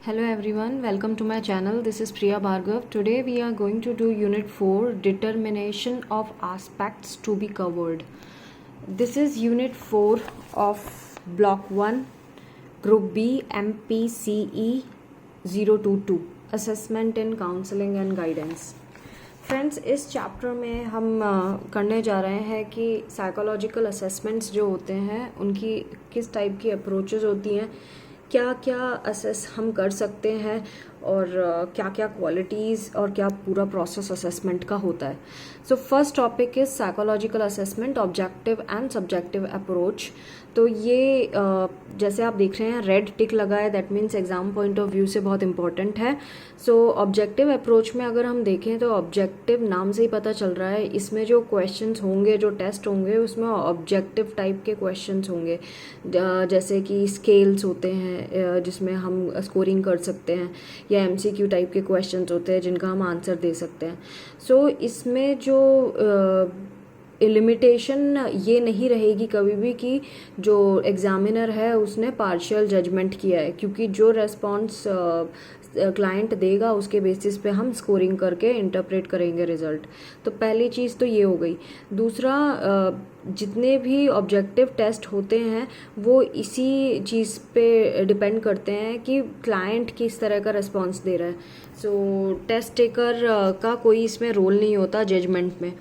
Hello everyone, welcome to my channel. This is Priya Bhargav. Today we are going to do Unit 4, Determination of Aspects to be Covered. This is Unit 4 of Block 1, Group B, MPCE 022, Assessment in Counseling and Guidance. Friends, इस chapter में हम करने जा रहे हैं कि psychological assessments जो होते हैं उनकी किस टाइप की अप्रोचेस होती हैं, क्या क्या असेस हम कर सकते हैं और क्या क्या क्वालिटीज़ और क्या पूरा प्रोसेस असेसमेंट का होता है. So first topic is psychological assessment, objective and subjective approach. तो ये जैसे आप देख रहे हैं रेड टिक लगा है, that means exam point of view से बहुत इंपॉर्टेंट है. सो ऑब्जेक्टिव अप्रोच में अगर हम देखें तो ऑब्जेक्टिव नाम से ही पता चल रहा है, इसमें जो क्वेश्चंस होंगे, जो टेस्ट होंगे, उसमें ऑब्जेक्टिव टाइप के क्वेश्चंस होंगे. जैसे कि स्केल्स होते हैं जिसमें हम स्कोरिंग कर सकते हैं, या एमसीक्यू टाइप के क्वेश्चंस होते हैं जिनका हम आंसर दे सकते हैं. सो इसमें जो लिमिटेशन ये नहीं रहेगी कभी भी कि जो एग्जामिनर है उसने पार्शियल जजमेंट किया है, क्योंकि जो रेस्पॉन्स क्लाइंट देगा उसके बेसिस पे हम स्कोरिंग करके इंटरप्रेट करेंगे रिजल्ट. तो पहली चीज़ तो ये हो गई. दूसरा, जितने भी ऑब्जेक्टिव टेस्ट होते हैं वो इसी चीज़ पे डिपेंड करते हैं कि क्लाइंट किस तरह का रिस्पॉन्स दे रहा है. सो टेस्ट टेकर का कोई इसमें रोल नहीं होता जजमेंट में.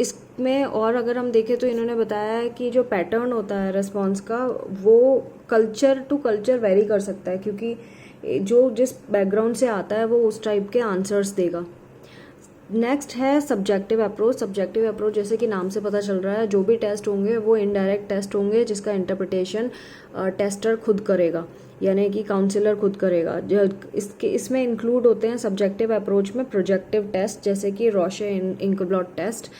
इसमें और अगर हम देखें तो इन्होंने बताया है कि जो पैटर्न होता है रिस्पॉन्स का वो कल्चर टू कल्चर वेरी कर सकता है, क्योंकि जो जिस बैकग्राउंड से आता है वो उस टाइप के आंसर्स देगा. नेक्स्ट है सब्जेक्टिव अप्रोच. सब्जेक्टिव अप्रोच जैसे कि नाम से पता चल रहा है, जो भी टेस्ट होंगे वो इनडायरेक्ट टेस्ट होंगे जिसका इंटरप्रिटेशन टेस्टर खुद करेगा, यानी कि काउंसलर खुद करेगा. जो इसमें इंक्लूड होते हैं सब्जेक्टिव अप्रोच में प्रोजेक्टिव टेस्ट, जैसे कि रोशे इंक ब्लॉट टेस्ट.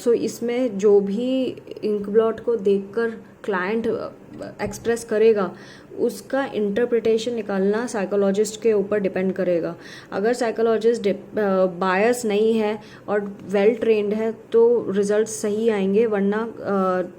सो इसमें जो भी इंक ब्लॉट को देखकर क्लाइंट एक्सप्रेस करेगा उसका इंटरप्रिटेशन निकालना साइकोलॉजिस्ट के ऊपर डिपेंड करेगा. अगर साइकोलॉजिस्ट बायस नहीं है और वेल ट्रेंड है तो रिजल्ट्स सही आएंगे, वरना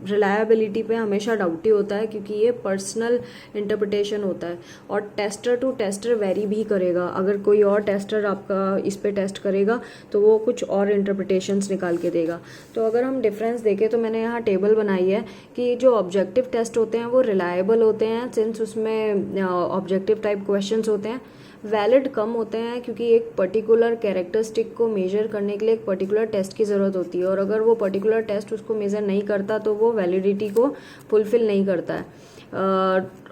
रिलायबिलिटी पे हमेशा डाउट ही होता है, क्योंकि ये पर्सनल इंटरप्रिटेशन होता है और टेस्टर टू टेस्टर वेरी भी करेगा. अगर कोई और टेस्टर आपका इस पे टेस्ट करेगा तो वो कुछ और इंटरप्रिटेशंस निकाल के देगा. तो अगर हम डिफरेंस देखें तो मैंने यहाँ टेबल बनाई है कि जो ऑब्जेक्टिव टेस्ट होते हैं वो रिलायबल होते हैं, सिंस उसमें ऑब्जेक्टिव टाइप क्वेश्चंस होते हैं. वैलिड कम होते हैं क्योंकि एक पर्टिकुलर कैरेक्टरिस्टिक को मेजर करने के लिए एक पर्टिकुलर टेस्ट की ज़रूरत होती है, और अगर वो पर्टिकुलर टेस्ट उसको मेजर नहीं करता तो वो वैलिडिटी को फुलफिल नहीं करता है.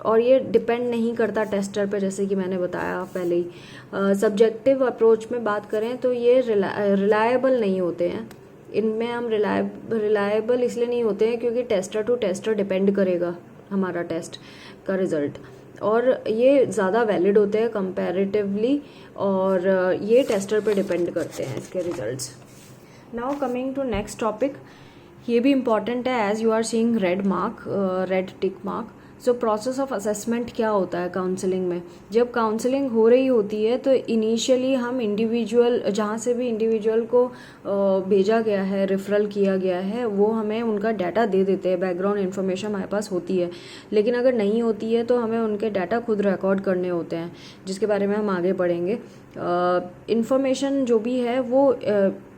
और ये डिपेंड नहीं करता टेस्टर पे, जैसे कि मैंने बताया पहले ही. सब्जेक्टिव अप्रोच में बात करें तो ये रिलायबल नहीं होते हैं. इनमें हम रिलायबल इसलिए नहीं होते हैं क्योंकि टेस्टर टू टेस्टर डिपेंड करेगा हमारा टेस्ट का रिज़ल्ट, और ये ज़्यादा वैलिड होते हैं कंपैरेटिवली, और ये टेस्टर पे डिपेंड करते हैं इसके results. Now coming to next topic, ये भी इम्पॉर्टेंट है as you are seeing red mark, red tick mark. So process of assessment क्या होता है काउंसलिंग में. जब काउंसलिंग हो रही होती है तो इनिशियली हम इंडिविजुअल, जहाँ से भी इंडिविजुअल को भेजा गया है, रेफरल किया गया है, वो हमें उनका डाटा दे देते हैं, बैकग्राउंड इन्फॉर्मेशन हमारे पास होती है. लेकिन अगर नहीं होती है तो हमें उनके डाटा खुद रिकॉर्ड करने होते हैं, जिसके बारे में हम आगे पढ़ेंगे. इन्फॉर्मेशन जो भी है वो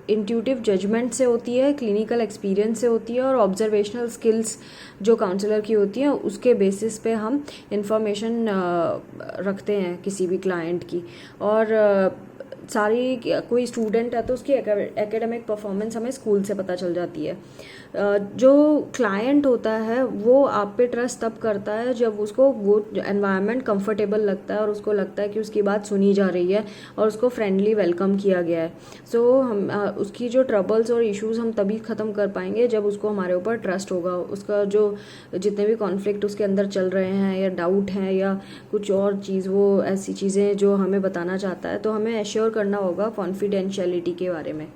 इंट्यूटिव जजमेंट से होती है, क्लिनिकल एक्सपीरियंस से होती है, और ऑब्जर्वेशनल स्किल्स जो काउंसलर की होती हैं उसके बेसिस पे हम इंफॉर्मेशन रखते हैं किसी भी क्लाइंट की. और सारी, कोई स्टूडेंट है तो उसकी एकेडमिक परफॉर्मेंस हमें स्कूल से पता चल जाती है. जो क्लाइंट होता है वो आप पे ट्रस्ट तब करता है जब उसको वो एनवायरनमेंट कंफर्टेबल लगता है और उसको लगता है कि उसकी बात सुनी जा रही है और उसको फ्रेंडली वेलकम किया गया है. सो हम उसकी जो ट्रबल्स और इश्यूज हम तभी ख़त्म कर पाएंगे जब उसको हमारे ऊपर ट्रस्ट होगा. उसका जो जितने भी कॉन्फ्लिक्ट उसके अंदर चल रहे हैं या डाउट हैं या कुछ और चीज़, वो ऐसी चीज़ें जो हमें बताना चाहता है, तो हमें एश्योर करना होगा कॉन्फिडेंशियलिटी के बारे में.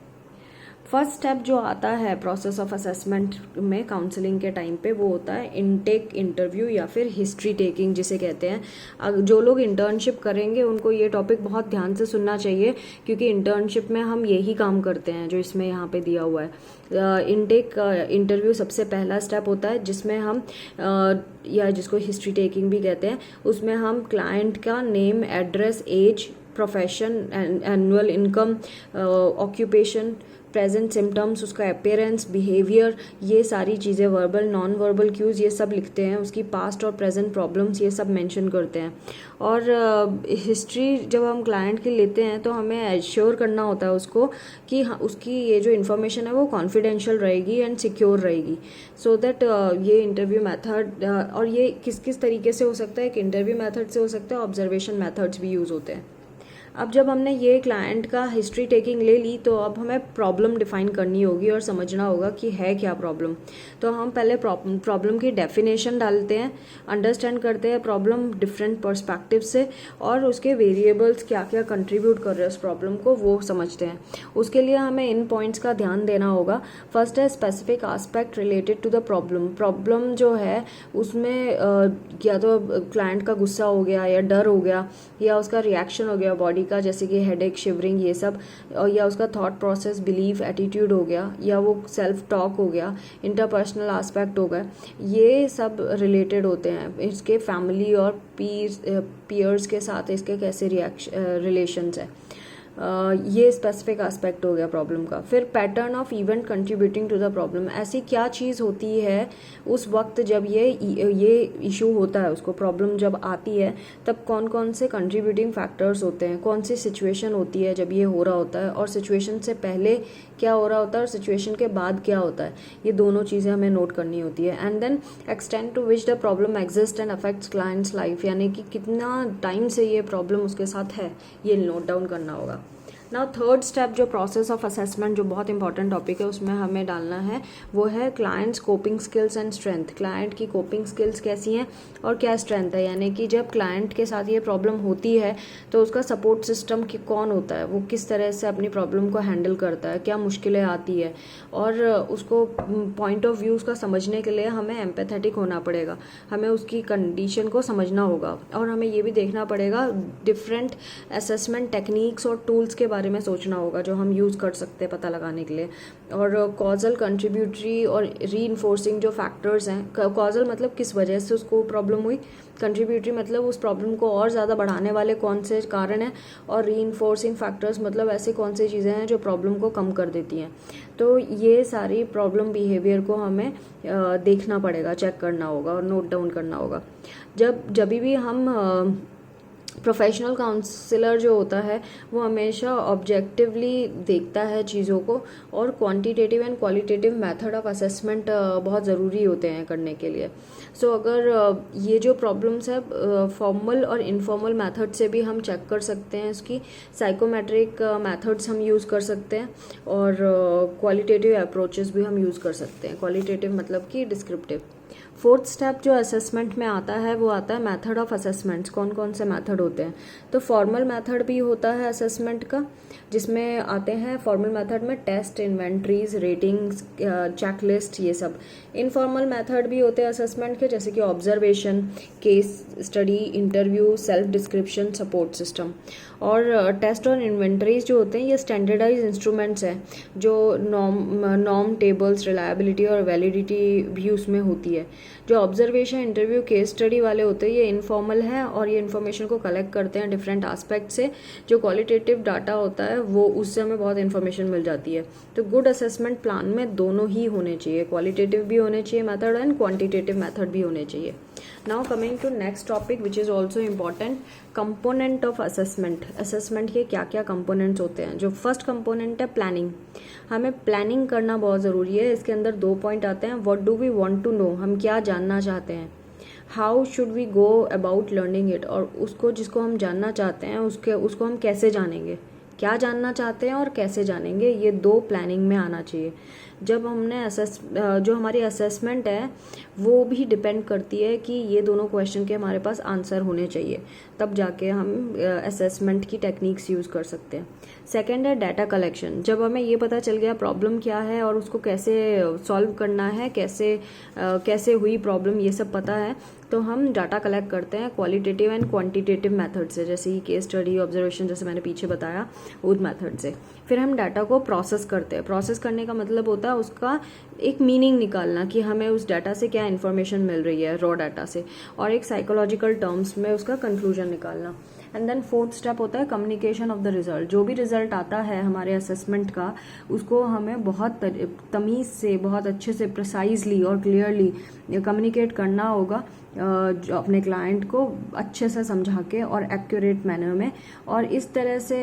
फर्स्ट स्टेप जो आता है प्रोसेस ऑफ असेसमेंट में काउंसलिंग के टाइम पे वो होता है इनटेक इंटरव्यू या फिर हिस्ट्री टेकिंग जिसे कहते हैं। जो लोग इंटर्नशिप करेंगे उनको ये टॉपिक बहुत ध्यान से सुनना चाहिए, क्योंकि इंटर्नशिप में हम यही काम करते हैं जो इसमें यहाँ पे दिया हुआ है। इनटेक इंटरव्यू सबसे पहला स्टेप होता है, जिसमें हम या जिसको हिस्ट्री टेकिंग भी कहते हैं, उसमें हम क्लाइंट का name, address, age, profession, annual income, occupation, present symptoms, उसका अपेयरेंस, बिहेवियर, ये सारी चीज़ें, वर्बल नॉन वर्बल क्यूज़, ये सब लिखते हैं। उसकी पास्ट और प्रेजेंट प्रॉब्लम्स ये सब मेंशन करते हैं। और हिस्ट्री जब हम क्लाइंट की लेते हैं तो हमें एश्योर करना होता है उसको कि उसकी ये जो इन्फॉर्मेशन है वो कॉन्फिडेंशियल रहेगी एंड सिक्योर रहेगी, सो दैट ये इंटरव्यू मेथड और ये किस किस तरीके से हो सकता है, एक इंटरव्यू मेथड से हो सकता है, ऑब्जर्वेशन मेथड्स भी यूज़ होते हैं। अब जब हमने ये क्लाइंट का हिस्ट्री टेकिंग ले ली तो अब हमें प्रॉब्लम डिफाइन करनी होगी और समझना होगा कि है क्या प्रॉब्लम। तो हम पहले प्रॉब्लम की डेफिनेशन डालते हैं, अंडरस्टैंड करते हैं प्रॉब्लम डिफरेंट पर्सपेक्टिव से, और उसके वेरिएबल्स क्या क्या कंट्रीब्यूट कर रहे हैं उस प्रॉब्लम को वो समझते हैं। उसके लिए हमें इन पॉइंट्स का ध्यान देना होगा। फर्स्ट है specific aspect related to the problem. Problem जो है उसमें या तो क्लाइंट का गुस्सा हो गया या डर हो गया या उसका रिएक्शन हो गया बॉडी का, जैसे कि हेडेक, शिवरिंग, ये सब, और या उसका थॉट प्रोसेस, बिलीफ, एटीट्यूड हो गया, या वो सेल्फ टॉक हो गया, इंटरपर्सनल आस्पेक्ट हो गए, ये सब रिलेटेड होते हैं। इसके फैमिली और पीयर्स के साथ इसके कैसे रिलेशंस है, ये स्पेसिफिक एस्पेक्ट हो गया प्रॉब्लम का। फिर pattern of event contributing to the problem, ऐसी क्या चीज़ होती है उस वक्त जब ये इशू होता है, उसको प्रॉब्लम जब आती है तब कौन कौन से कंट्रीब्यूटिंग फैक्टर्स होते हैं, कौन सी सिचुएशन होती है जब ये हो रहा होता है, और सिचुएशन से पहले क्या हो रहा होता है और सिचुएशन के बाद क्या होता है, ये दोनों चीज़ें हमें नोट करनी होती है। And then extent to which the problem exist and affects client's life, यानी कि कितना टाइम से ये प्रॉब्लम उसके साथ है, ये नोट डाउन करना होगा। नाउ थर्ड स्टेप जो प्रोसेस ऑफ असेसमेंट, जो बहुत इंपॉर्टेंट टॉपिक है, उसमें हमें डालना है वो है clients coping skills and strength. Client की कोपिंग स्किल्स कैसी हैं और क्या स्ट्रेंथ है, यानी कि जब क्लाइंट के साथ ये प्रॉब्लम होती है तो उसका सपोर्ट सिस्टम की कौन होता है, वो किस तरह से अपनी प्रॉब्लम को हैंडल करता है, क्या मुश्किलें आती है, और उसको पॉइंट ऑफ व्यू उसका समझने के लिए हमें एम्पैथेटिक होना पड़ेगा, हमें उसकी कंडीशन को समझना होगा, और हमें ये भी देखना पड़ेगा डिफरेंट असेसमेंट टेक्निक्स और टूल्स के बारे में सोचना होगा जो हम यूज़ कर सकते हैं पता लगाने के लिए। और कॉजल, कंट्रीब्यूटरी और रीइंफोर्सिंग जो फैक्टर्स हैं, कॉजल मतलब किस वजह से उसको प्रॉब्लम हुई, कंट्रीब्यूटरी मतलब उस प्रॉब्लम को और ज़्यादा बढ़ाने वाले कौन से कारण हैं, और रीइंफोर्सिंग फैक्टर्स मतलब ऐसी कौन सी चीज़ें हैं जो प्रॉब्लम को कम कर देती हैं। तो ये सारी प्रॉब्लम बिहेवियर को हमें देखना पड़ेगा, चेक करना होगा और नोट डाउन करना होगा। जब भी हम प्रोफेशनल काउंसलर जो होता है वो हमेशा ऑब्जेक्टिवली देखता है चीज़ों को, और quantitative and qualitative method of assessment बहुत ज़रूरी होते हैं करने के लिए। सो अगर ये जो प्रॉब्लम्स है फॉर्मल और इनफॉर्मल मेथड से भी हम चेक कर सकते हैं, इसकी साइकोमेट्रिक मेथड्स हम यूज़ कर सकते हैं, और क्वालिटेटिव अप्रोचेस भी हम यूज़ कर सकते हैं। क्वालिटेटिव मतलब कि डिस्क्रिप्टिव। फोर्थ स्टेप जो असेसमेंट में आता है वो आता है मेथड ऑफ असेसमेंट्स। कौन कौन से मेथड होते हैं, तो फॉर्मल मेथड भी होता है असेसमेंट का, जिसमें आते हैं फॉर्मल मेथड में टेस्ट, इन्वेंट्रीज, रेटिंग्स, चेकलिस्ट, ये सब। इनफॉर्मल मेथड भी होते हैं असेसमेंट के, जैसे कि observation, case study, interview, self description, support system. और टेस्ट और इन्वेंट्रीज जो होते हैं ये स्टैंडर्डाइज इंस्ट्रूमेंट्स हैं, जो नॉर्म टेबल्स, रिलायबिलिटी और वैलिडिटी भी उसमें होती है। जो ऑब्जर्वेशन, इंटरव्यू, केस स्टडी वाले होते हैं ये इनफॉर्मल है, और ये इन्फॉर्मेशन को कलेक्ट करते हैं डिफरेंट एस्पेक्ट से। जो क्वालिटेटिव डाटा होता है वो उससे हमें बहुत इन्फॉर्मेशन मिल जाती है। तो गुड असेसमेंट प्लान में दोनों ही होने चाहिए, क्वालिटेटिव भी होने चाहिए मेथड एंड क्वांटिटेटिव मेथड भी होने चाहिए। Now coming to next topic which is also important, component of assessment. Assessment के क्या क्या कंपोनेंट्स होते हैं। जो फर्स्ट कंपोनेंट है प्लानिंग, हमें प्लानिंग करना बहुत ज़रूरी है। इसके अंदर 2 पॉइंट आते हैं, what do we want to know, हम क्या जानना चाहते हैं, how should we go about learning it, और उसको जिसको हम जानना चाहते हैं उसको हम कैसे जानेंगे, क्या जानना चाहते हैं और कैसे जानेंगे, ये 2 प्लानिंग में आना चाहिए। जब हमने जो हमारी असेसमेंट है वो भी डिपेंड करती है कि ये दोनों क्वेश्चन के हमारे पास आंसर होने चाहिए, तब जाके हम असेसमेंट की टेक्निक्स यूज़ कर सकते हैं। सेकंड है डाटा कलेक्शन। जब हमें ये पता चल गया प्रॉब्लम क्या है और उसको कैसे सॉल्व करना है, कैसे हुई प्रॉब्लम, ये सब पता है, तो हम डाटा कलेक्ट करते हैं क्वालिटेटिव एंड क्वांटिटेटिव मेथड से, जैसे कि केस स्टडी, ऑब्जर्वेशन, जैसे मैंने पीछे बताया उस मेथड से। फिर हम डाटा को प्रोसेस करते हैं। प्रोसेस करने का मतलब होता है उसका एक मीनिंग निकालना कि हमें उस डाटा से क्या इन्फॉर्मेशन मिल रही है रॉ डाटा से, और एक साइकोलॉजिकल टर्म्स में उसका कंक्लूजन निकालना। एंड देन 4th स्टेप होता है कम्युनिकेशन ऑफ द रिजल्ट। जो भी रिजल्ट आता है हमारे असेसमेंट का, उसको हमें बहुत तमीज़ से, बहुत अच्छे से, प्रिसाइजली और क्लियरली कम्युनिकेट करना होगा जो अपने क्लाइंट को अच्छे से समझा के और एक्यूरेट मैनर में, और इस तरह से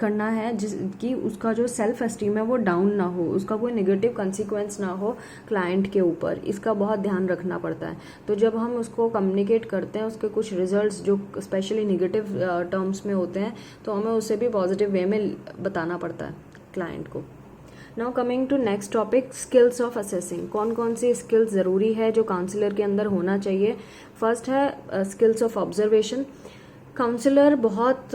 करना है कि उसका जो सेल्फ एस्टीम है वो डाउन ना हो, उसका कोई नेगेटिव कंसिक्वेंस ना हो क्लाइंट के ऊपर। इसका बहुत ध्यान रखना पड़ता है। तो जब हम उसको कम्युनिकेट करते हैं, उसके कुछ रिजल्ट्स जो स्पेशली नेगेटिव टर्म्स में होते हैं, तो हमें उसे भी पॉजिटिव वे में बताना पड़ता है क्लाइंट को। Now coming to next topic, skills of assessing. कौन कौन सी स्किल्स ज़रूरी है जो काउंसलर के अंदर होना चाहिए। फर्स्ट है स्किल्स ऑफ ऑब्जर्वेशन। काउंसलर बहुत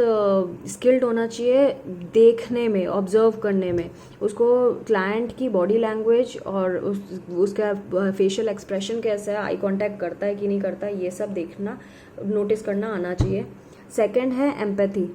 स्किल्ड होना चाहिए देखने में, ऑब्जर्व करने में। उसको क्लाइंट की बॉडी लैंग्वेज और उसका फेशियल एक्सप्रेशन कैसा है, आई कांटेक्ट करता है कि नहीं करता है, ये सब देखना, नोटिस करना आना चाहिए। सेकंड है एम्पैथी।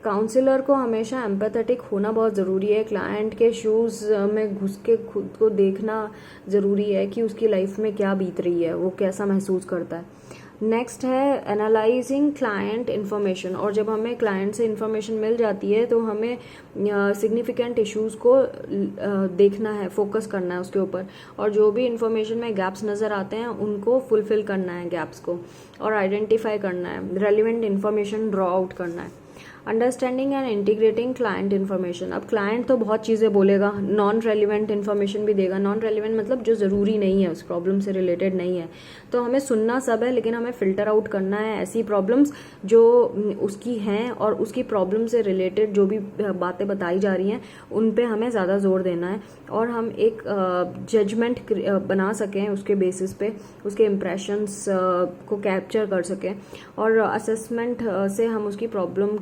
काउंसलर को हमेशा एम्पैथेटिक होना बहुत ज़रूरी है। क्लाइंट के शूज़ में घुस के खुद को देखना ज़रूरी है कि उसकी लाइफ में क्या बीत रही है, वो कैसा महसूस करता है। नेक्स्ट है एनालाइजिंग क्लाइंट इन्फॉर्मेशन। और जब हमें क्लाइंट से इन्फॉर्मेशन मिल जाती है तो हमें सिग्निफिकेंट इश्यूज़ को देखना है, फोकस करना है उसके ऊपर, और जो भी इन्फॉर्मेशन में गैप्स नज़र आते हैं उनको फुलफिल करना है, गैप्स को, और आइडेंटिफाई करना है, रेलिवेंट इन्फॉर्मेशन ड्रॉ आउट करना है। Understanding and integrating client information. अब क्लाइंट तो बहुत चीज़ें बोलेगा, नॉन रेलिवेंट इन्फॉर्मेशन भी देगा। नॉन रेलिवेंट मतलब जो ज़रूरी नहीं है, उस प्रॉब्लम से रिलेटेड नहीं है। तो हमें सुनना सब है, लेकिन हमें फ़िल्टर आउट करना है ऐसी प्रॉब्लम्स जो उसकी हैं और उसकी प्रॉब्लम से रिलेटेड जो भी बातें बताई जा रही हैं उन पे हमें ज़्यादा जोर देना है, और हम एक जजमेंट बना सकें उसके बेसिस पे, उसके इम्प्रेशंस को कैप्चर कर सकें, और असेसमेंट से हम उसकी प्रॉब्लम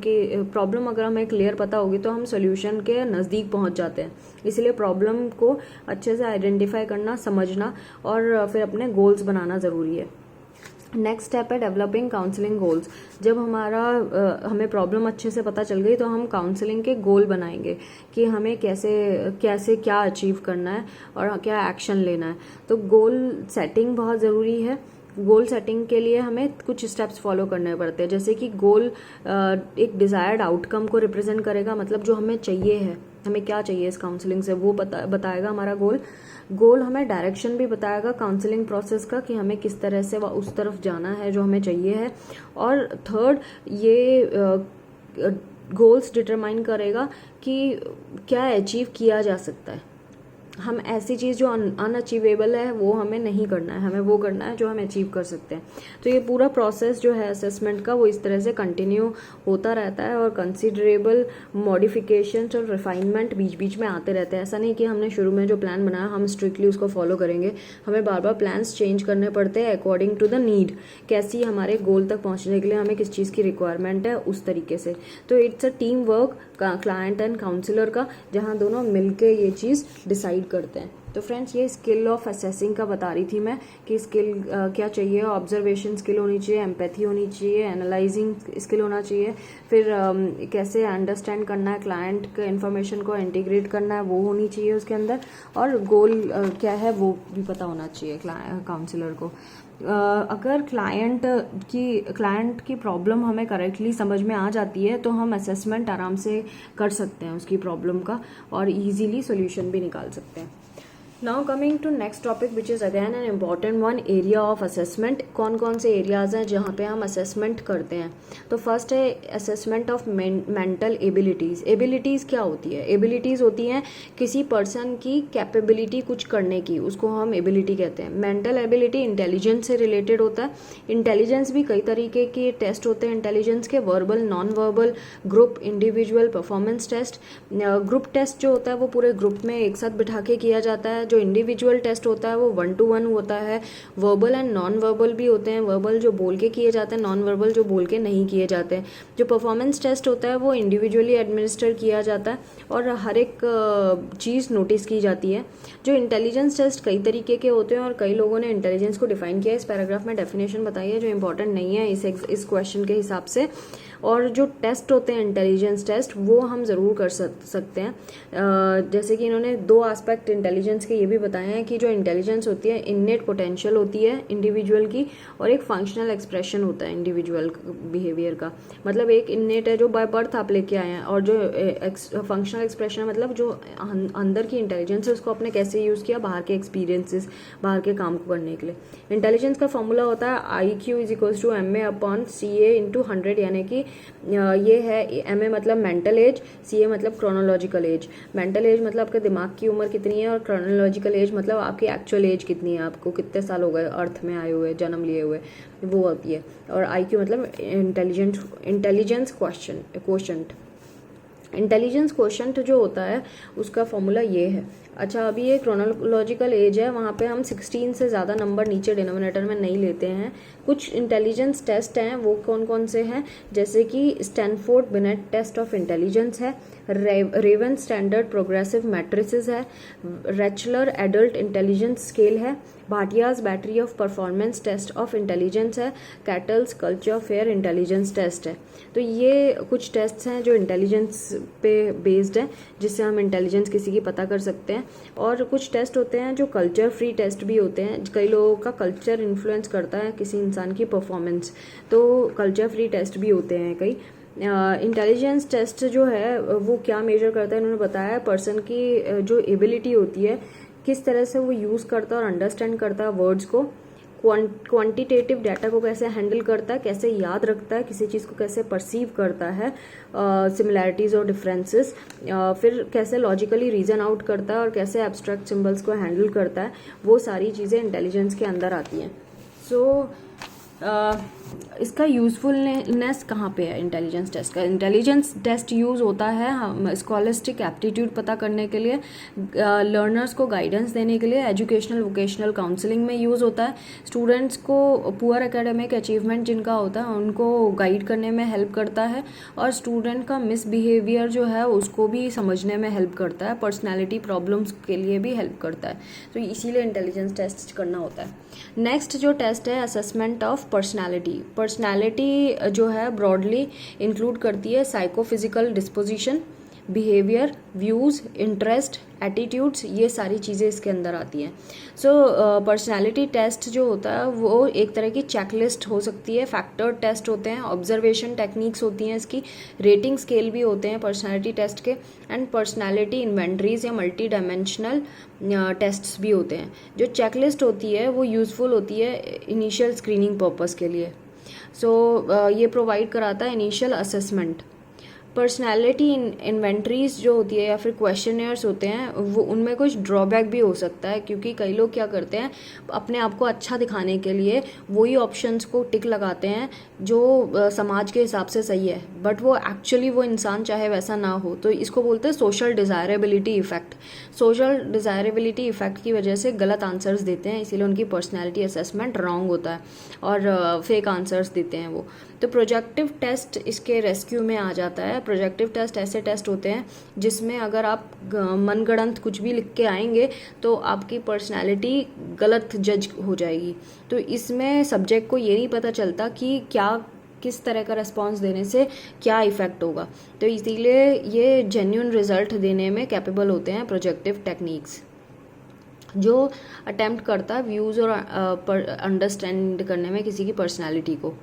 अगर हमें क्लियर पता होगी तो हम सोल्यूशन के नज़दीक पहुंच जाते हैं। इसलिए प्रॉब्लम को अच्छे से आइडेंटिफाई करना, समझना, और फिर अपने गोल्स बनाना ज़रूरी है। नेक्स्ट स्टेप है डेवलपिंग काउंसलिंग गोल्स। जब हमें प्रॉब्लम अच्छे से पता चल गई तो हम काउंसलिंग के गोल बनाएंगे कि हमें कैसे क्या अचीव करना है और क्या एक्शन लेना है। तो गोल सेटिंग बहुत ज़रूरी है। गोल सेटिंग के लिए हमें कुछ स्टेप्स फॉलो करने पड़ते हैं, जैसे कि गोल एक डिज़ायर्ड आउटकम को रिप्रेजेंट करेगा, मतलब जो हमें चाहिए है, हमें क्या चाहिए इस काउंसलिंग से, वो बताएगा हमारा गोल हमें डायरेक्शन भी बताएगा काउंसलिंग प्रोसेस का कि हमें किस तरह से उस तरफ जाना है जो हमें चाहिए है। और थर्ड, ये गोल्स डिटरमाइन करेगा कि क्या अचीव किया जा सकता है। हम ऐसी चीज़ जो अनअचीवेबल है वो हमें नहीं करना है, हमें वो करना है जो हम अचीव कर सकते हैं। तो ये पूरा प्रोसेस जो है असेसमेंट का वो इस तरह से कंटिन्यू होता रहता है, और कंसिडरेबल मॉडिफिकेशंस और रिफाइनमेंट बीच बीच में आते रहते हैं। ऐसा नहीं कि हमने शुरू में जो प्लान बनाया हम स्ट्रिक्टली उसको फॉलो करेंगे, हमें बार बार प्लान्स चेंज करने पड़ते हैं अकॉर्डिंग टू द नीड, कैसी हमारे गोल तक पहुँचने के लिए हमें किस चीज़ की रिक्वायरमेंट है उस तरीके से। तो it's a team work client and counsellor का, जहाँ दोनों मिलके ये चीज़ डिसाइड करते हैं। तो फ्रेंड्स, ये स्किल ऑफ असेसिंग का बता रही थी मैं कि स्किल क्या चाहिए। ऑब्जर्वेशन स्किल होनी चाहिए, एम्पैथी होनी चाहिए, एनालाइजिंग स्किल होना चाहिए, फिर कैसे अंडरस्टैंड करना है क्लाइंट के इन्फॉर्मेशन को इंटीग्रेट करना है वो होनी चाहिए उसके अंदर, और गोल क्या है वो भी पता होना चाहिए काउंसलर को। अगर क्लाइंट की प्रॉब्लम हमें करेक्टली समझ में आ जाती है तो हम असेसमेंट आराम से कर सकते हैं उसकी प्रॉब्लम का, और इजीली सॉल्यूशन भी निकाल सकते हैं। Now coming to next topic which is again an important one, area of assessment. कौन कौन से एरियाज़ हैं जहाँ पे हम असेसमेंट करते हैं? तो फर्स्ट है assessment of mental abilities. Abilities क्या होती है? एबिलिटीज़ होती हैं किसी पर्सन की कैपेबिलिटी कुछ करने की, उसको हम एबिलिटी कहते हैं। मेंटल एबिलिटी इंटेलिजेंस से रिलेटेड होता है। इंटेलिजेंस भी कई तरीके के टेस्ट होते हैं इंटेलिजेंस के, verbal, non verbal, group, individual, performance test. Group test जो होता है वो पूरे ग्रुप में एक साथ बिठा के किया जाता है। जो इंडिविजुअल टेस्ट होता है वो 1 to 1 होता है। वर्बल एंड नॉन वर्बल भी होते हैं, वर्बल जो बोल के किए जाते हैं, नॉन वर्बल जो बोल के नहीं किए जाते हैं। जो परफॉर्मेंस टेस्ट होता है वो इंडिविजुअली एडमिनिस्टर किया जाता है और हर एक चीज़ नोटिस की जाती है। जो इंटेलिजेंस टेस्ट कई तरीके के होते हैं और कई लोगों ने इंटेलिजेंस को डिफाइन किया है। इस पैराग्राफ में डेफिनेशन बताई है जो इंपॉर्टेंट नहीं है इस क्वेश्चन के हिसाब से। और जो टेस्ट होते हैं इंटेलिजेंस टेस्ट वो हम ज़रूर कर सकते हैं। जैसे कि इन्होंने 2 एस्पेक्ट इंटेलिजेंस के ये भी बताए हैं कि जो इंटेलिजेंस होती है इननेट पोटेंशियल होती है इंडिविजुअल की, और एक फंक्शनल एक्सप्रेशन होता है इंडिविजुअल बिहेवियर का। मतलब एक इननेट है जो बाय बर्थ आप लेके आए हैं, और जो फंक्शनल एक्सप्रेशन है मतलब जो अंदर की इंटेलिजेंस है उसको आपने कैसे यूज़ किया बाहर के एक्सपीरियंसेस, बाहर के काम को करने के लिए। इंटेलिजेंस का फॉर्मूला होता है IQ = MA/CA/100, यानी कि ये है MA मतलब मेंटल एज, CA मतलब क्रोनोलॉजिकल एज। मेंटल एज मतलब आपके दिमाग की उम्र कितनी है, और क्रोनोलॉजिकल एज मतलब आपकी एक्चुअल एज कितनी है, आपको कितने साल हो गए अर्थ में आए हुए, जन्म लिए हुए, वो होती है। और IQ मतलब इंटेलिजेंस क्वोशंट। इंटेलिजेंस क्वोशंट जो होता है उसका फॉर्मूला ये है। अच्छा, अभी ये क्रोनोलॉजिकल एज है, वहाँ पे हम 16 से ज़्यादा नंबर नीचे डिनोमिनेटर में नहीं लेते हैं। कुछ इंटेलिजेंस टेस्ट हैं, वो कौन कौन से हैं? जैसे कि Stanford Binet test of intelligence है, रेवन स्टैंडर्ड प्रोग्रेसिव मैट्रिसेस है, रेचलर एडल्ट इंटेलिजेंस स्केल है, Bhatia's battery of performance test of intelligence है, Cattell's culture fair intelligence test है। तो ये कुछ टेस्ट्स हैं जो इंटेलिजेंस पे बेस्ड है, जिससे हम इंटेलिजेंस किसी की पता कर सकते हैं। और कुछ टेस्ट होते हैं जो कल्चर फ्री टेस्ट भी होते हैं। कई लोगों का कल्चर इन्फ्लुएंस करता है किसी इंसान की परफॉर्मेंस, तो कल्चर फ्री टेस्ट भी होते हैं कई। इंटेलिजेंस टेस्ट जो है वो क्या मेजर करता है, इन्होंने बताया पर्सन की जो एबिलिटी होती है किस तरह से वो यूज़ करता है और अंडरस्टैंड करता है वर्ड्स को, क्वांटिटेटिव डाटा को कैसे हैंडल करता है, कैसे याद रखता है, किसी चीज़ को कैसे परसीव करता है, सिमिलैरिटीज़ और डिफरेंसेस, फिर कैसे लॉजिकली रीजन आउट करता है और कैसे एब्स्ट्रैक्ट सिंबल्स को हैंडल करता है। वो सारी चीज़ें इंटेलिजेंस के अंदर आती हैं। सो इसका यूज़फुलनेस कहाँ पे है इंटेलिजेंस टेस्ट का? इंटेलिजेंस टेस्ट यूज़ होता है हम स्कॉलिस्टिक एप्टीट्यूड पता करने के लिए, लर्नर्स को गाइडेंस देने के लिए, एजुकेशनल वोकेशनल काउंसलिंग में यूज़ होता है, स्टूडेंट्स को पुअर एकेडमिक अचीवमेंट जिनका होता है उनको गाइड करने में हेल्प करता है, और स्टूडेंट का मिसबिहेवियर जो है उसको भी समझने में हेल्प करता है, पर्सनैलिटी प्रॉब्लम्स के लिए भी हेल्प करता है। तो इसीलिए इंटेलिजेंस टेस्ट करना होता है। नेक्स्ट जो टेस्ट है असेसमेंट ऑफ पर्सनैलिटी जो है ब्रॉडली इंक्लूड करती है psychophysical disposition, behaviour, views, interest, attitudes, ये सारी चीज़ें इसके अंदर आती हैं। सो पर्सनैलिटी टेस्ट जो होता है वो एक तरह की चेकलिस्ट हो सकती है, फैक्टर टेस्ट होते हैं, ऑब्जर्वेशन टेक्निक्स होती हैं इसकी, रेटिंग स्केल भी होते हैं पर्सनैलिटी टेस्ट के, एंड पर्सनैलिटी इन्वेंट्रीज या मल्टी डायमेंशनल टेस्ट्स भी होते हैं। जो चेकलिस्ट होती है वो यूज़फुल होती है इनिशियल स्क्रीनिंग पर्पज़ के लिए। सो ये प्रोवाइड कराता है इनिशियल असेसमेंट। पर्सनैलिटी इन्वेंट्रीज जो होती है या फिर क्वेश्चनर्स होते हैं वो उनमें कुछ ड्रॉबैक भी हो सकता है, क्योंकि कई लोग क्या करते हैं अपने आप को अच्छा दिखाने के लिए वही ऑप्शंस को टिक लगाते हैं जो समाज के हिसाब से सही है, बट वो एक्चुअली वो इंसान चाहे वैसा ना हो। तो इसको बोलते हैं सोशल डिज़ायरेबिलिटी इफेक्ट। सोशल डिज़ायरेबिलिटी इफेक्ट की वजह से गलत आंसर्स देते हैं, इसीलिए उनकी पर्सनैलिटी असेसमेंट रॉन्ग होता है और फेक आंसर्स देते हैं वो। तो प्रोजेक्टिव टेस्ट इसके रेस्क्यू में आ जाता है। प्रोजेक्टिव टेस्ट ऐसे टेस्ट होते हैं जिसमें अगर आप मनगढ़ंत कुछ भी लिख के आएंगे तो आपकी पर्सनैलिटी गलत जज हो जाएगी। तो इसमें सब्जेक्ट को ये नहीं पता चलता कि क्या किस तरह का रिस्पॉन्स देने से क्या इफ़ेक्ट होगा। तो इसीलिए ये जेन्युइन रिजल्ट देने में कैपेबल होते हैं प्रोजेक्टिव टेक्निक्स, जो अटेम्प्ट करता है व्यूज़ और अंडरस्टैंड करने में किसी की पर्सनैलिटी को।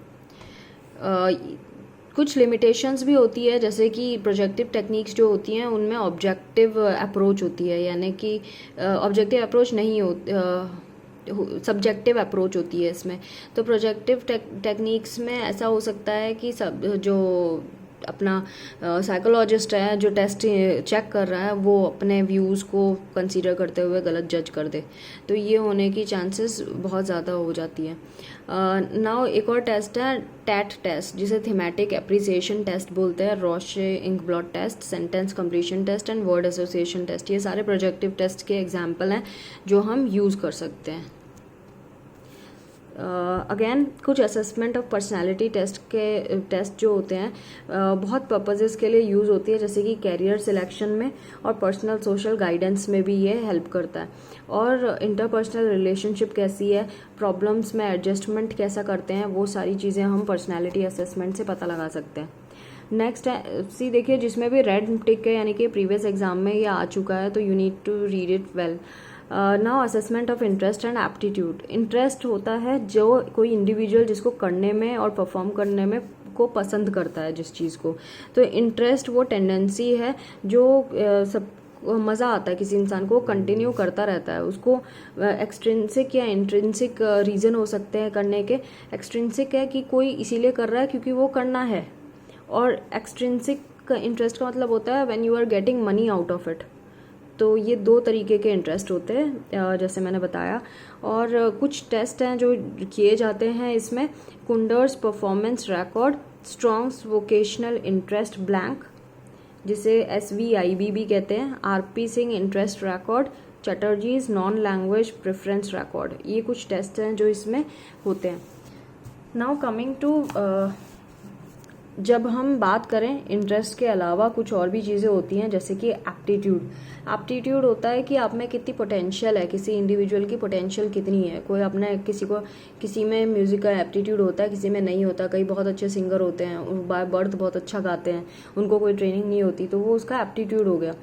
कुछ लिमिटेशंस भी होती है, जैसे कि प्रोजेक्टिव टेक्निक्स जो होती हैं उनमें ऑब्जेक्टिव अप्रोच होती है, यानी कि ऑब्जेक्टिव अप्रोच नहीं सब्जेक्टिव अप्रोच होती है इसमें। तो प्रोजेक्टिव टेक्निक्स में ऐसा हो सकता है कि सब जो अपना साइकोलॉजिस्ट है जो टेस्ट चेक कर रहा है वो अपने व्यूज़ को कंसीडर करते हुए गलत जज कर दे, तो ये होने की चांसेस बहुत ज़्यादा हो जाती है। नाउ एक और टेस्ट है टैट टेस्ट, जिसे थीमेटिक एप्रिसिएशन टेस्ट बोलते हैं, Rorschach ink blot test, sentence completion test and word association test. ये सारे प्रोजेक्टिव टेस्ट के एग्जाम्पल हैं जो हम यूज़ कर सकते हैं। अगेन कुछ असेसमेंट ऑफ पर्सनालिटी टेस्ट जो होते हैं बहुत पर्पसेस के लिए यूज़ होती है, जैसे कि कैरियर सिलेक्शन में और पर्सनल सोशल गाइडेंस में भी ये हेल्प करता है। और इंटरपर्सनल रिलेशनशिप कैसी है, प्रॉब्लम्स में एडजस्टमेंट कैसा करते हैं, वो सारी चीज़ें हम पर्सनालिटी असेसमेंट से पता लगा सकते हैं। नेक्स्ट है सी, देखिए जिसमें भी रेड टिक है यानी कि प्रीवियस एग्जाम में ये आ चुका है, तो you need to read it well. Now assessment of interest and aptitude. Interest होता है जो कोई इंडिविजुअल जिसको करने में और परफॉर्म करने में को पसंद करता है जिस चीज़ को, तो इंटरेस्ट वो टेंडेंसी है जो सब मज़ा आता है किसी इंसान को, कंटिन्यू करता रहता है उसको। एक्सट्रिंसिक या इंट्रिंसिक रीज़न हो सकते हैं करने के। एक्सट्रिंसिक है कि कोई इसीलिए कर रहा है क्योंकि वो करना है, और एक्सट्रिंसिक इंटरेस्ट का मतलब होता है when you are getting money out of it. तो ये दो तरीके के इंटरेस्ट होते हैं जैसे मैंने बताया। और कुछ टेस्ट हैं जो किए जाते हैं इसमें, Kuder's performance record, Strong's vocational interest blank जिसे SVIB भी कहते हैं, RP Singh interest record, Chatterjee's non language preference record. ये कुछ टेस्ट हैं जो इसमें होते हैं। नाउ कमिंग टू, जब हम बात करें इंटरेस्ट के अलावा कुछ और भी चीज़ें होती हैं, जैसे कि एप्टीट्यूड। एप्टीट्यूड होता है कि आप में कितनी पोटेंशियल है, किसी इंडिविजुअल की पोटेंशियल कितनी है। कोई अपने किसी में म्यूज़िक का एप्टीट्यूड होता है, किसी में नहीं होता। कई बहुत अच्छे सिंगर होते हैं, वो बाय बर्थ बहुत अच्छा गाते हैं, उनको कोई ट्रेनिंग नहीं होती, तो वो उसका एप्टीट्यूड हो गया।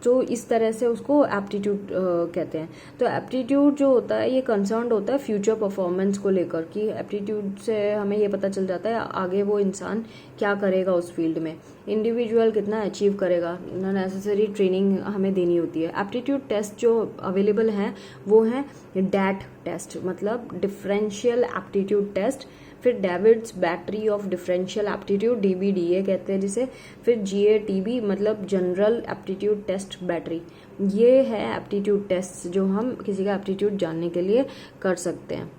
जो इस तरह से उसको एप्टीट्यूड कहते हैं। तो एप्टीट्यूड जो होता है ये कंसर्न होता है फ्यूचर परफॉर्मेंस को लेकर, कि एप्टीट्यूड से हमें ये पता चल जाता है आगे वो इंसान क्या करेगा उस फील्ड में, इंडिविजुअल कितना अचीव करेगा, नेसेसरी ट्रेनिंग हमें देनी होती है। एप्टीट्यूड टेस्ट जो अवेलेबल हैं वो हैं डैट टेस्ट, मतलब डिफरेंशियल एप्टीट्यूड टेस्ट, फिर David's battery of differential aptitude DBDA कहते हैं जिसे, फिर GATB मतलब जनरल एप्टीट्यूड टेस्ट बैटरी। ये है एप्टीट्यूड टेस्ट जो हम किसी का एप्टीट्यूड जानने के लिए कर सकते हैं।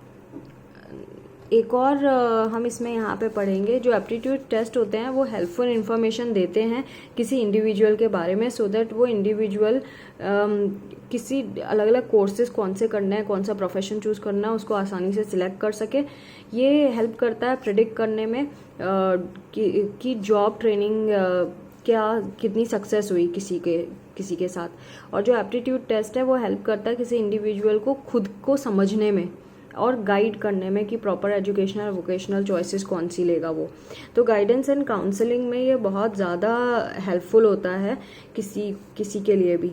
एक और हम इसमें यहाँ पे पढ़ेंगे, जो एप्टीट्यूड टेस्ट होते हैं वो हेल्पफुल इन्फॉर्मेशन देते हैं किसी इंडिविजुअल के बारे में, सो दैट वो इंडिविजुअल किसी अलग अलग कोर्सेज कौन से करना है, कौन सा प्रोफेशन चूज़ करना है, उसको आसानी से सिलेक्ट कर सके। ये हेल्प करता है प्रिडिक्ट करने में कि जॉब ट्रेनिंग कितनी सक्सेस हुई किसी के साथ। और जो एप्टीट्यूड टेस्ट है वो हेल्प करता है किसी इंडिविजुअल को खुद को समझने में और गाइड करने में कि प्रॉपर एजुकेशनल वोकेशनल चॉइसेस कौन सी लेगा वो। तो गाइडेंस एंड काउंसलिंग में ये बहुत ज़्यादा हेल्पफुल होता है किसी के लिए भी।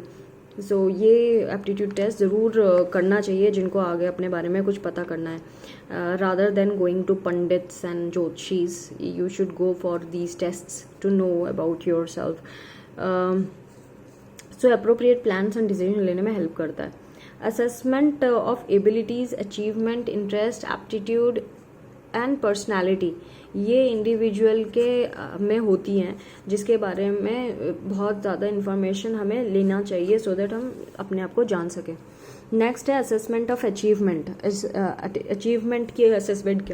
सो ये एप्टीट्यूड टेस्ट ज़रूर करना चाहिए जिनको आगे अपने बारे में कुछ पता करना है। Rather than going to pandits and jyotishis, you should go for these tests to know about yourself. So appropriate plans and decision लेने में हेल्प करता है। Assessment of abilities, achievement, interest, aptitude and personality, ये इंडिविजुअल के में होती हैं जिसके बारे में बहुत ज़्यादा इन्फॉर्मेशन हमें लेना चाहिए सो दैट हम अपने आप को जान सकें। नेक्स्ट है असेसमेंट ऑफ अचीवमेंट। अचीवमेंट की असेसमेंट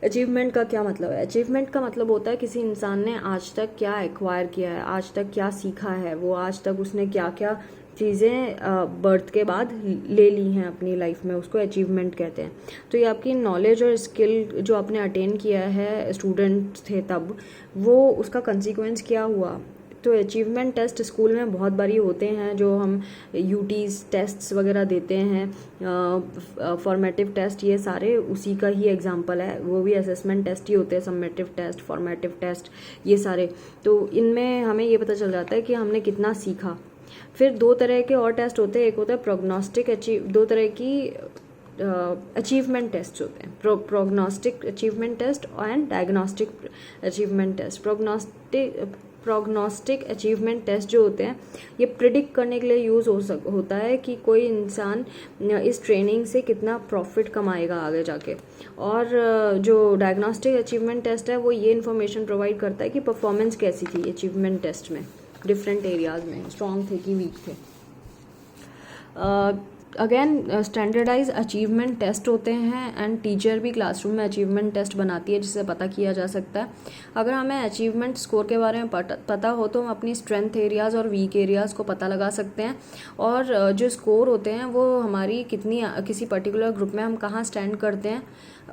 अचीवमेंट का क्या मतलब है? अचीवमेंट का मतलब होता है किसी इंसान ने आज तक क्या एक्वायर किया है, आज तक क्या सीखा है, वो आज तक उसने क्या क्या चीज़ें बर्थ के बाद ले ली हैं अपनी लाइफ में, उसको अचीवमेंट कहते हैं। तो ये आपकी नॉलेज और स्किल जो आपने अटेन किया है, स्टूडेंट थे तब, वो उसका कंसिक्वेंस क्या हुआ। तो अचीवमेंट टेस्ट स्कूल में बहुत बारी होते हैं, जो हम यूटीज़ टेस्ट्स वगैरह देते हैं, फॉर्मेटिव टेस्ट, ये सारे उसी का ही एग्जांपल है। वो भी असेसमेंट टेस्ट ही होते हैं, सम्मेटिव टेस्ट, फॉर्मेटिव टेस्ट, ये सारे। तो इनमें हमें ये पता चल जाता है कि हमने कितना सीखा। फिर दो तरह के और टेस्ट होते हैं, एक होता है प्रोग्नोस्टिक दो तरह की अचीवमेंट टेस्ट होते हैं, prognostic achievement test and diagnostic achievement test. Prognostic achievement test जो होते हैं ये प्रिडिक्ट करने के लिए यूज़ होता है कि कोई इंसान इस ट्रेनिंग से कितना प्रॉफिट कमाएगा आगे जाके। और जो डायग्नोस्टिक अचीवमेंट टेस्ट है वो ये इन्फॉर्मेशन प्रोवाइड करता है कि परफॉर्मेंस कैसी थी अचीवमेंट टेस्ट में, डिफरेंट एरियाज में, स्ट्रॉन्ग थे कि वीक थे। अगेन स्टैंडर्डाइज अचीवमेंट टेस्ट होते हैं एंड टीचर भी क्लासरूम में अचीवमेंट टेस्ट बनाती है जिससे पता किया जा सकता है। अगर हमें अचीवमेंट स्कोर के बारे में पता हो तो हम अपनी स्ट्रेंथ एरियाज और वीक एरियाज को पता लगा सकते हैं, और जो स्कोर होते हैं वो हमारी किसी पर्टिकुलर ग्रुप में हम कहाँ स्टैंड करते हैं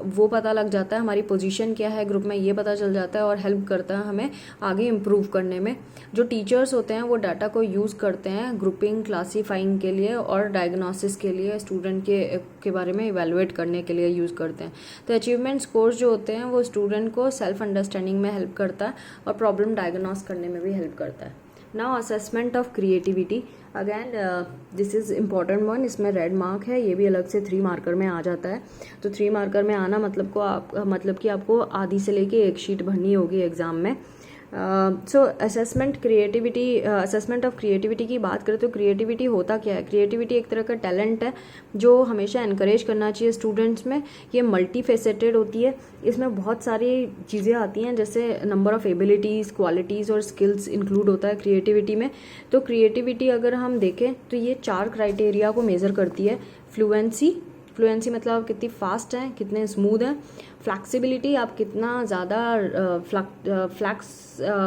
वो पता लग जाता है, हमारी पोजीशन क्या है ग्रुप में ये पता चल जाता है और हेल्प करता है हमें आगे इम्प्रूव करने में। जो टीचर्स होते हैं वो डाटा को यूज़ करते हैं ग्रुपिंग क्लासीफाइंग के लिए और डायग्नोसिस के लिए, स्टूडेंट के बारे में इवेलुएट करने के लिए यूज़ करते हैं। तो अचीवमेंट स्कोर्स जो होते हैं वो स्टूडेंट को सेल्फ अंडरस्टैंडिंग में हेल्प करता है और प्रॉब्लम डायग्नोस करने में भी हेल्प करता है। Now assessment of creativity, again this is important one, इसमें रेड मार्क है, ये भी अलग से 3 मार्कर में आ जाता है। तो 3 मार्कर में आना मतलब कि आपको आधी से लेके एक शीट भरनी होगी एग्ज़ाम में। सो असेसमेंट ऑफ क्रिएटिविटी की बात करें तो क्रिएटिविटी होता क्या है? क्रिएटिविटी एक तरह का टैलेंट है जो हमेशा इनकरेज करना चाहिए स्टूडेंट्स में। ये मल्टी फेसेटेड होती है, इसमें बहुत सारी चीज़ें आती हैं जैसे नंबर ऑफ एबिलिटीज़, क्वालिटीज़ और स्किल्स इंक्लूड होता है क्रिएटिविटी में। तो क्रिएटिविटी अगर हम देखें तो ये 4 क्राइटेरिया को मेज़र करती है। फ्लुएंसी मतलब आप कितनी फास्ट हैं, कितने स्मूथ हैं। फ्लैक्सिबिलिटी, आप कितना ज़्यादा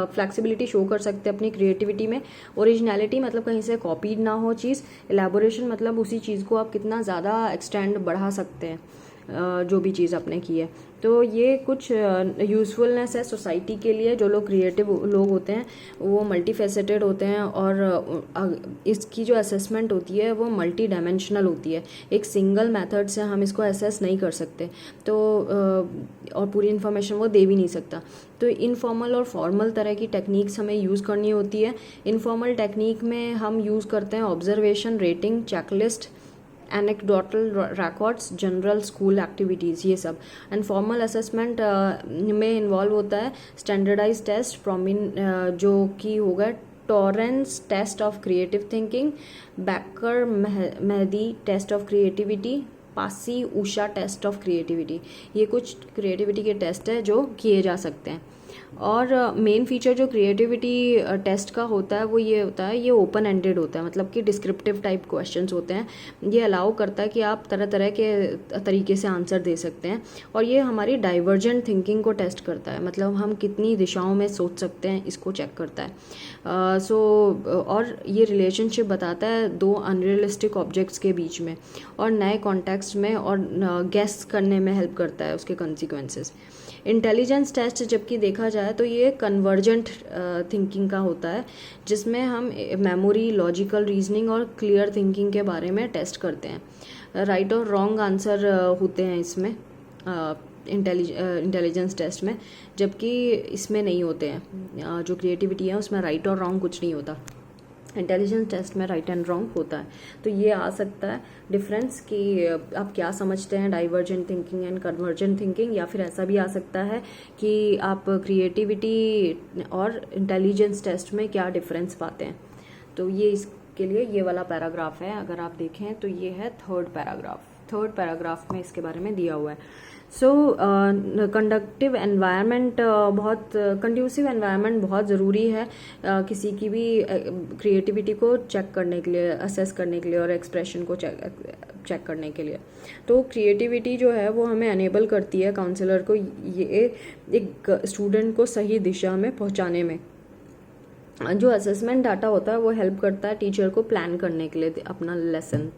फ्लैक्सिबिलिटी शो कर सकते हैं अपनी क्रिएटिविटी में। ओरिजिनलिटी मतलब कहीं से कॉपीड ना हो चीज़। एलैबोरेशन मतलब उसी चीज़ को आप कितना ज़्यादा एक्सटेंड बढ़ा सकते हैं जो भी चीज़ आपने की है। तो ये कुछ यूज़फुलनेस है सोसाइटी के लिए। जो लोग क्रिएटिव लोग होते हैं वो मल्टी फेसेटेड होते हैं और इसकी जो असेसमेंट होती है वो मल्टी डायमेंशनल होती है। एक सिंगल मेथड से हम इसको असेस नहीं कर सकते, तो और पूरी इन्फॉर्मेशन वो दे भी नहीं सकता। तो इनफॉर्मल और फॉर्मल तरह की टेक्निक्स हमें यूज़ करनी होती है। इनफॉर्मल टेक्निक में हम यूज़ करते हैं observation, rating, checklist, anecdotal records, general school activities, ये सब। एंड फॉर्मल असेसमेंट में इन्वॉल्व होता है स्टैंडर्डाइज टेस्ट, जो कि होगा Torrance test of creative thinking, Baqer Mehdi test of creativity, Passi Usha test of creativity. ये कुछ क्रिएटिविटी के टेस्ट है जो किए जा सकते हैं। और मेन फीचर जो क्रिएटिविटी टेस्ट का होता है वो ये होता है, ये ओपन एंडेड होता है, मतलब कि डिस्क्रिप्टिव टाइप क्वेश्चंस होते हैं। ये अलाउ करता है कि आप तरह तरह के तरीके से आंसर दे सकते हैं। और ये हमारी डाइवर्जेंट थिंकिंग को टेस्ट करता है, मतलब हम कितनी दिशाओं में सोच सकते हैं इसको चेक करता है। और ये रिलेशनशिप बताता है 2 अनरियलिस्टिक ऑब्जेक्ट्स के बीच में और नए कॉन्टेक्स्ट में, और गेस करने में हेल्प करता है उसके कंसिक्वेंसेस। इंटेलिजेंस टेस्ट जबकि देखा जाए तो ये कन्वर्जेंट थिंकिंग का होता है, जिसमें हम मेमोरी, लॉजिकल रीजनिंग और क्लियर थिंकिंग के बारे में टेस्ट करते हैं। राइट और रॉन्ग आंसर होते हैं इसमें इंटेलिजेंस टेस्ट में, जबकि इसमें नहीं होते हैं। जो क्रिएटिविटी है उसमें राइट और रॉन्ग कुछ नहीं होता, इंटेलिजेंस टेस्ट में राइट एंड रॉन्ग होता है। तो ये आ सकता है डिफरेंस कि आप क्या समझते हैं divergent thinking and convergent thinking, या फिर ऐसा भी आ सकता है कि आप क्रिएटिविटी और इंटेलिजेंस टेस्ट में क्या डिफरेंस पाते हैं। तो ये इसके लिए ये वाला पैराग्राफ है, अगर आप देखें तो ये है थर्ड पैराग्राफ में इसके बारे में दिया हुआ है। सो कंडक्टिव एनवायरनमेंट कंड्यूसिव एनवायरनमेंट बहुत ज़रूरी है किसी की भी क्रिएटिविटी को चेक करने के लिए, असेस करने के लिए और एक्सप्रेशन को चेक करने के लिए। तो क्रिएटिविटी जो है वो हमें अनेबल करती है काउंसलर को ये एक स्टूडेंट को सही दिशा में पहुंचाने में। जो असेसमेंट डाटा होता है वो हेल्प करता है टीचर को प्लान करने के लिए अपना लेसन।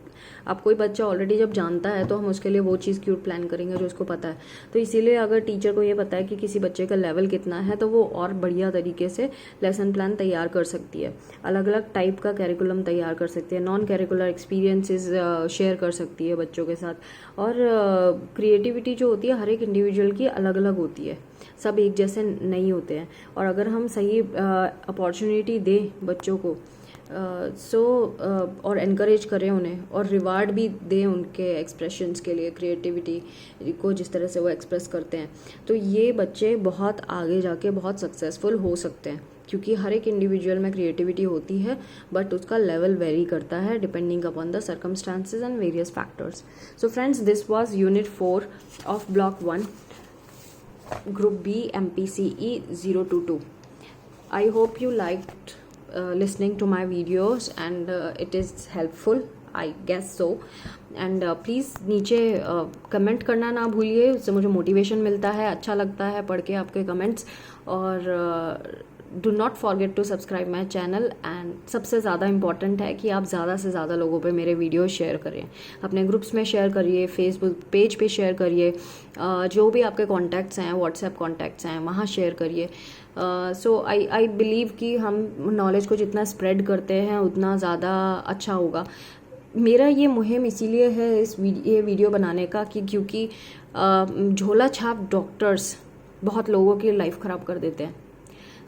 अब कोई बच्चा ऑलरेडी जब जानता है तो हम उसके लिए वो चीज़ क्यों प्लान करेंगे जो उसको पता है। तो इसीलिए अगर टीचर को ये पता है कि किसी बच्चे का लेवल कितना है तो वो और बढ़िया तरीके से लेसन प्लान तैयार कर सकती है, अलग अलग टाइप का कैरिकुलम तैयार कर सकती है, नॉन कैरिकुलर एक्सपीरियंसेस शेयर कर सकती है बच्चों के साथ। और क्रिएटिविटी जो होती है हर एक इंडिविजुअल की अलग अलग होती है, सब एक जैसे नहीं होते हैं। और अगर हम सही अपॉर्चुनिटी दें बच्चों को सो और एनकरेज करें उन्हें और रिवार्ड भी दें उनके एक्सप्रेशंस के लिए, क्रिएटिविटी को जिस तरह से वो एक्सप्रेस करते हैं, तो ये बच्चे बहुत आगे जाके बहुत सक्सेसफुल हो सकते हैं। क्योंकि हर एक इंडिविजुअल में क्रिएटिविटी होती है, बट उसका लेवल वेरी करता है depending upon the circumstances and various factors. So friends, this was unit 4 of block 1, Group B, MPCE 022. I hope you liked listening to my videos and it is helpful, I guess so. And please नीचे comment करना ना भूलिए, उससे मुझे motivation मिलता है, अच्छा लगता है पढ़ के आपके कमेंट्स। और do not forget to subscribe my channel. And सबसे ज़्यादा इम्पॉर्टेंट है कि आप ज़्यादा से ज़्यादा लोगों पे मेरे वीडियो शेयर करें, अपने ग्रुप्स में शेयर करिए, फेसबुक पेज पे शेयर करिए, जो भी आपके कॉन्टैक्ट्स हैं, व्हाट्सएप कॉन्टैक्ट्स हैं, वहाँ शेयर करिए। सो आई बिलीव कि हम नॉलेज को जितना स्प्रेड करते हैं उतना ज़्यादा अच्छा होगा। मेरा ये मुहिम इसीलिए है ये वीडियो बनाने का कि क्योंकि झोला छाप डॉक्टर्स बहुत लोगों की लाइफ ख़राब कर देते हैं।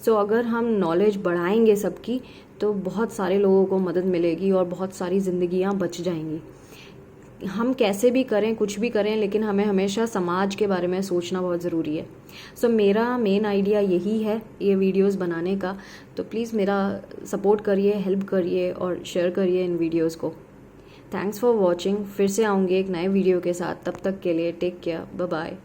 सो अगर हम नॉलेज बढ़ाएंगे सबकी तो बहुत सारे लोगों को मदद मिलेगी और बहुत सारी ज़िंदगियां बच जाएंगी। हम कैसे भी करें, कुछ भी करें, लेकिन हमें हमेशा समाज के बारे में सोचना बहुत ज़रूरी है। सो मेरा मेन आइडिया यही है ये वीडियोस बनाने का। तो प्लीज़ मेरा सपोर्ट करिए, हेल्प करिए और शेयर करिए इन वीडियोस को। Thanks for watching. फिर से आऊँगी एक नए वीडियो के साथ, तब तक के लिए टेक केयर, बाय बाय।